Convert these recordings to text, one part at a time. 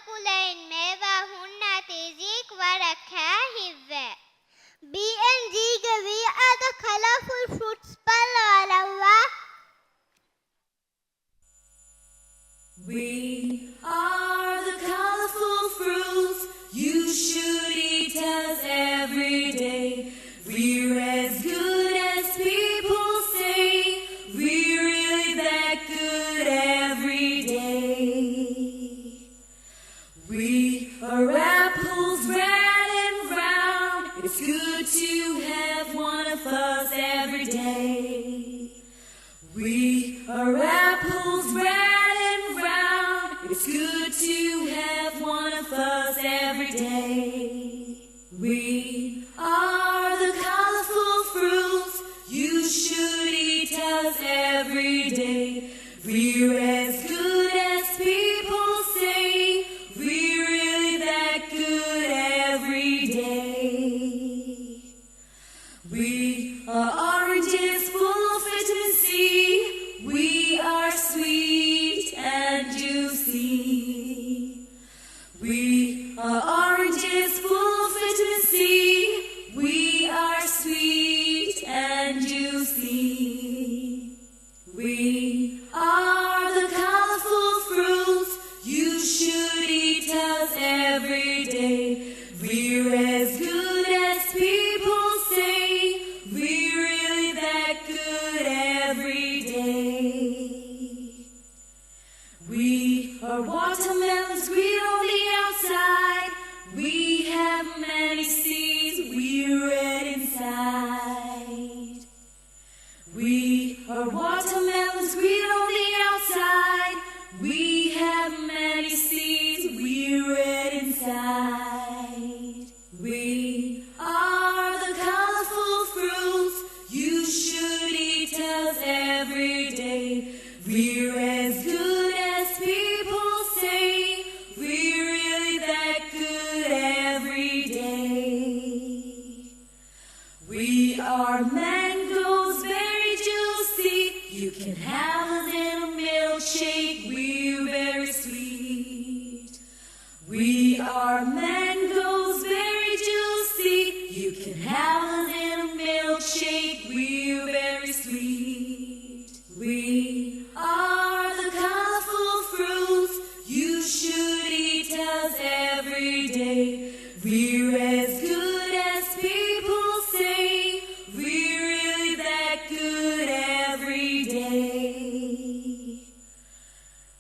කුලයින් මේවා හුන්නති ජීක් වරක් හිව්වේ. B and G we are the colorful fruits palawa. We are the colorful fruits you should eat us every day. We're as good as people say. We're really that good every day. We are apples red and round. It's good to have one of us every day. We are apples red and round. It's good to have one of us every day. We are the colorful fruits you should eat us every day. We're as good as people say. We're really that good every day. We are oranges full of vitamin C. We are sweet and juicy. We are oranges full of vitamin C. We are sweet and juicy. We are the colorful fruits you should eat us every day. We're as good as people say. We're really that good every day. We are watermelons green on the outside. We have many seeds, we're red inside. We are watermelons green on the outside. We have many seeds, we're red inside. We are the colorful fruits you should eat us every day. We're as good as people say. We're really that good every day. We are mangoes, very juicy. You can have us in a milkshake. We're very sweet. We are mangoes, very juicy. You can have us in a milkshake. We're very sweet. We are the colorful fruits you should eat us every day. We're as good as people say. We're really that good every day.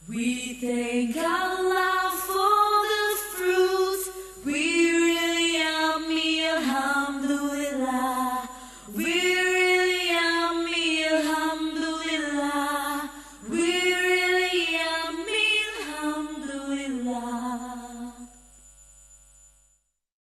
We thank Allah.